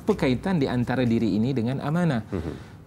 Apa kaitan di antara diri ini dengan amanah?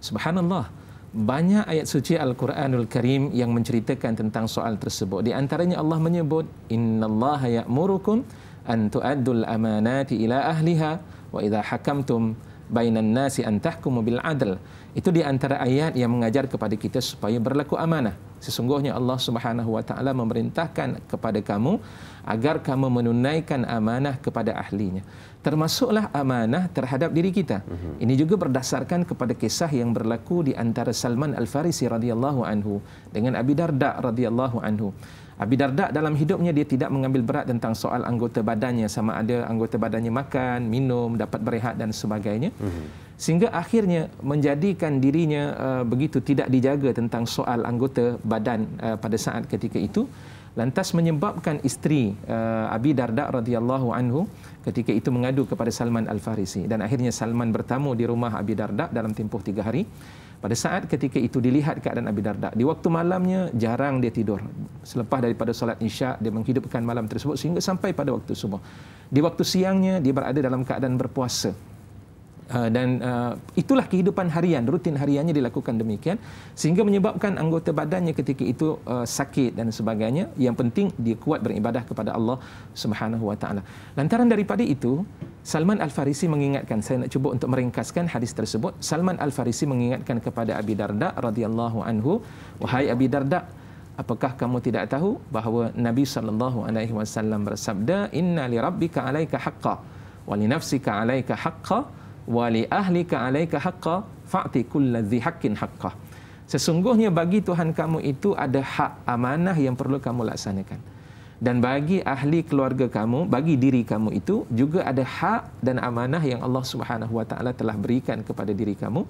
Subhanallah. Banyak ayat suci Al-Quranul Karim yang menceritakan tentang soal tersebut. Di antaranya Allah menyebut, innallaha ya'murukum an tu'addul amanati ila ahliha wa idza hakamtum bainan nasi an tahkumu bil adl. Itu di antara ayat yang mengajar kepada kita supaya berlaku amanah. Sesungguhnya Allah Subhanahu wa taala memerintahkan kepada kamu agar kamu menunaikan amanah kepada ahlinya. Termasuklah amanah terhadap diri kita. Ini juga berdasarkan kepada kisah yang berlaku di antara Salman Al-Farisi radhiyallahu anhu dengan Abi Darda radhiyallahu anhu. Abi Darda dalam hidupnya dia tidak mengambil berat tentang soal anggota badannya, sama ada anggota badannya makan, minum, dapat berehat dan sebagainya. Sehingga akhirnya menjadikan dirinya begitu tidak dijaga tentang soal anggota badan pada saat ketika itu. Lantas menyebabkan isteri Abi Darda radhiyallahu anhu ketika itu mengadu kepada Salman Al-Farisi, dan akhirnya Salman bertamu di rumah Abi Darda dalam tempoh 3 hari. Pada saat ketika itu dilihat keadaan Abi Darda, di waktu malamnya jarang dia tidur. Selepas daripada solat Isya dia menghidupkan malam tersebut sehingga sampai pada waktu subuh. Di waktu siangnya dia berada dalam keadaan berpuasa. Dan itulah kehidupan harian, rutin hariannya dilakukan demikian, sehingga menyebabkan anggota badannya ketika itu sakit dan sebagainya. Yang penting dia kuat beribadah kepada Allah Subhanahu wa taala. Lantaran daripada itu, Salman Al-Farisi mengingatkan, saya nak cuba untuk meringkaskan hadis tersebut. Salman Al-Farisi mengingatkan kepada Abi Darda radhiyallahu anhu, wahai Abi Darda, apakah kamu tidak tahu bahawa Nabi sallallahu alaihi wasallam bersabda, inna li rabbika 'alaika haqqan wa li nafsika 'alaika haqqan wa li ahlika 'alaika haqqan fa'ti kulladzi haqqin haqqah. Sesungguhnya bagi Tuhan kamu itu ada hak amanah yang perlu kamu laksanakan. Dan bagi ahli keluarga kamu, bagi diri kamu itu juga ada hak dan amanah yang Allah Subhanahu wa taala telah berikan kepada diri kamu.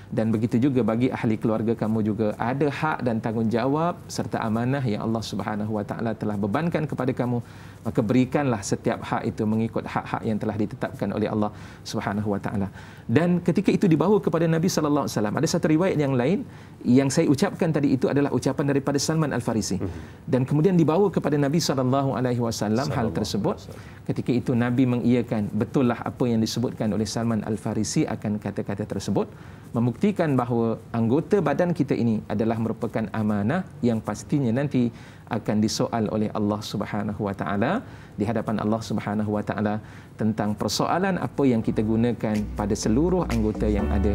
Dan begitu juga bagi ahli keluarga kamu juga ada hak dan tanggungjawab serta amanah yang Allah Subhanahu wa taala telah bebankan kepada kamu. Maka berikanlah setiap hak itu mengikut hak-hak yang telah ditetapkan oleh Allah Subhanahu wa taala. Dan ketika itu dibawa kepada Nabi sallallahu alaihi wasallam, ada satu riwayat yang lain yang saya ucapkan tadi itu adalah ucapan daripada Salman Al-Farisi. Dan kemudian dibawa kepada Nabi sallallahu alaihi wasallam hal tersebut. Ketika itu Nabi mengiyakan betullah apa yang disebutkan oleh Salman Al-Farisi akan kata-kata tersebut, membuktikan bahawa anggota badan kita ini adalah merupakan amanah yang pastinya nanti akan disoal oleh Allah Subhanahu wa taala di hadapan Allah Subhanahu wa taala tentang persoalan apa yang kita gunakan pada seluruh anggota yang ada.